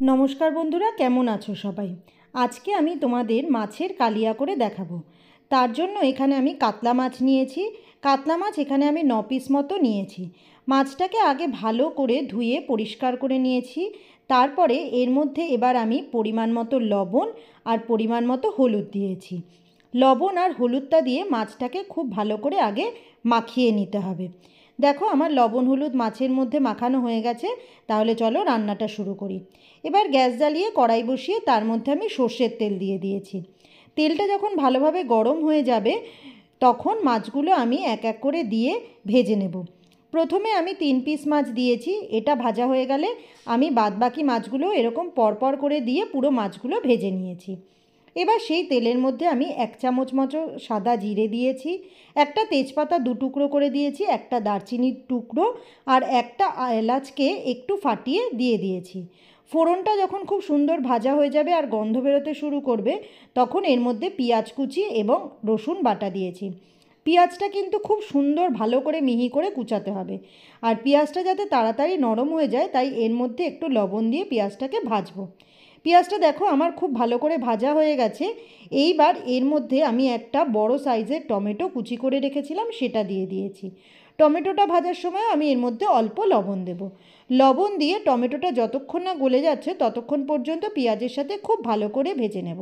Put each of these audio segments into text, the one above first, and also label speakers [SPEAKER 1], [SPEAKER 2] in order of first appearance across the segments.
[SPEAKER 1] নমস্কার বন্ধুরা, কেমন আছো সবাই? আজকে আমি তোমাদের মাছের কালিয়া করে দেখাবো। তার জন্য এখানে আমি কাতলা মাছ নিয়েছি। কাতলা মাছ এখানে আমি 9 পিস মতো নিয়েছি। মাছটাকে আগে ভালো করে ধুয়ে পরিষ্কার করে নিয়েছি। তারপরে এর মধ্যে এবার আমি পরিমাণ মতো লবণ আর পরিমাণ মতো হলুদ দিয়েছি। লবণ আর হলুদটা দিয়ে মাছটাকে খুব ভালো করে আগে মাখিয়ে নিতে হবে। দেখো আমার লবণ হলুদ মাছের মধ্যে মাখানো হয়ে গেছে। তাহলে চলো রান্নাটা শুরু করি। এবার গ্যাস জ্বালিয়ে কড়াই বসিয়ে তার মধ্যে আমি সর্ষের তেল দিয়ে দিয়েছি। তেলটা যখন ভালোভাবে গরম হয়ে যাবে তখন মাছগুলো আমি এক এক করে দিয়ে ভেজে নেব। প্রথমে আমি 3 পিস মাছ দিয়েছি। এটা ভাজা হয়ে গেলে আমি বাদবাকি মাছগুলো এরকম পরপর করে দিয়ে পুরো মাছগুলো ভেজে নিয়েছি। এবার সেই তেলের মধ্যে আমি 1 চামচ মতো সাদা জিরে দিয়েছি, একটা তেজপাতা 2 টুকরো করে দিয়েছি, একটা দারচিনির টুকরো আর একটা এলাচকে একটু ফাটিয়ে দিয়ে দিয়েছি। ফোড়নটা যখন খুব সুন্দর ভাজা হয়ে যাবে আর গন্ধ বেরোতে শুরু করবে তখন এর মধ্যে পেঁয়াজ কুচি এবং রসুন বাটা দিয়েছি। পেঁয়াজটা কিন্তু খুব সুন্দর ভালো করে মিহি করে কুচাতে হবে, আর পেঁয়াজটা যাতে তাড়াতাড়ি নরম হয়ে যায় তাই এর মধ্যে একটু লবণ দিয়ে পেঁয়াজটাকে ভাজবো। পেঁয়াজটা দেখো আমার খুব ভালো করে ভাজা হয়ে গেছে। এইবার এর মধ্যে আমি একটা বড় সাইজের টমেটো কুচি করে রেখেছিলাম সেটা দিয়ে দিয়েছি। টমেটোটা ভাজার সময় আমি এর মধ্যে অল্প লবণ দেব। লবণ দিয়ে টমেটোটা যতক্ষণ না গলে যাচ্ছে ততক্ষণ পর্যন্ত পেঁয়াজের সাথে খুব ভালো করে ভেজে নেব।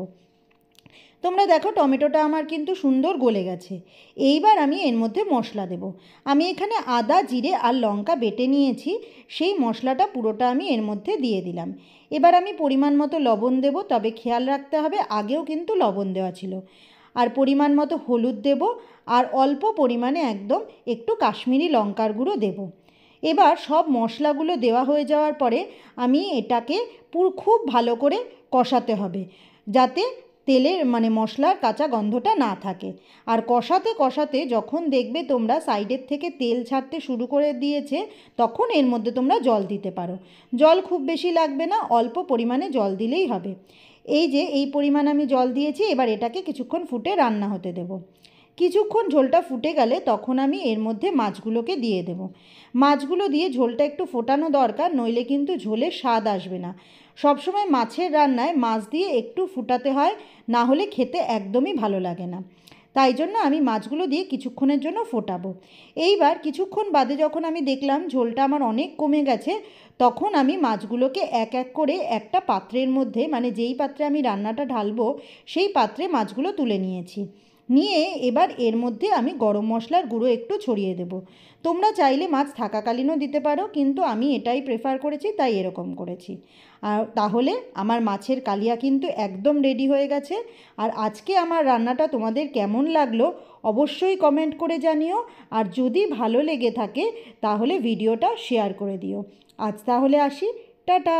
[SPEAKER 1] তোমরা দেখো টমেটোটা আমার কিন্তু সুন্দর গলে গেছে। এইবার আমি এর মধ্যে মশলা দেব। আমি এখানে আদা জিরে আর লঙ্কা বেটে নিয়েছি, সেই মশলাটা পুরোটা আমি এর মধ্যে দিয়ে দিলাম। এবার আমি পরিমাণ মতো লবণ দেব, তবে খেয়াল রাখতে হবে আগেও কিন্তু লবণ দেওয়া ছিল। আর পরিমাণ মতো হলুদ দেব, আর অল্প পরিমাণে একদম একটু কাশ্মীরি লঙ্কার গুঁড়ো দেব। এবার সব মশলাগুলো দেওয়া হয়ে যাওয়ার পরে আমি এটাকে খুব ভালো করে কষাতে হবে, যাতে তেলের মশলার কাঁচা গন্ধটা না থাকে। আর কষাতে কষাতে যখন দেখবে তোমরা সাইডের থেকে তেল ছাড়তে শুরু করে দিয়েছে তখন এর মধ্যে তোমরা জল দিতে পারো। জল খুব বেশি লাগবে না, অল্প পরিমাণে জল দিলেই হবে। এই যে এই পরিমাণ আমি জল দিয়েছি। এবার এটাকে কিছুক্ষণ ফুটে রান্না হতে দেব। কিছুক্ষণ ঝোলটা ফুটে গেলে তখন আমি এর মধ্যে মাছগুলোকে দিয়ে দেব। মাছগুলো দিয়ে ঝোলটা একটু ফোটানো দরকার, নইলে কিন্তু ঝোলের স্বাদ আসবে না। সবসময় মাছের রান্নায় মাছ দিয়ে একটু ফুটাতে হয়, না হলে খেতে একদমই ভালো লাগে না। তাই জন্য আমি মাছগুলো দিয়ে কিছুক্ষণের জন্য ফোটাবো। এইবার কিছুক্ষণ বাদে যখন আমি দেখলাম ঝোলটা আমার অনেক কমে গেছে তখন আমি মাছগুলোকে এক এক করে একটা পাত্রের মধ্যে, যেই পাত্রে আমি রান্নাটা ঢালবো সেই পাত্রে মাছগুলো তুলে নিয়েছি। নিয়ে এবার এর মধ্যে আমি গরম মশলার গুঁড়ো একটু ছড়িয়ে দেব। তোমরা চাইলে মাছ থাকাকালীনও দিতে পারো, কিন্তু আমি এটাই প্রেফার করেছি তাই এরকম করেছি। আর তাহলে আমার মাছের কালিয়া কিন্তু একদম রেডি হয়ে গেছে। আর আজকে আমার রান্নাটা তোমাদের কেমন লাগলো অবশ্যই কমেন্ট করে জানিও। আর যদি ভালো লেগে থাকে তাহলে ভিডিওটা শেয়ার করে দিও। আজ তাহলে আসি, টাটা।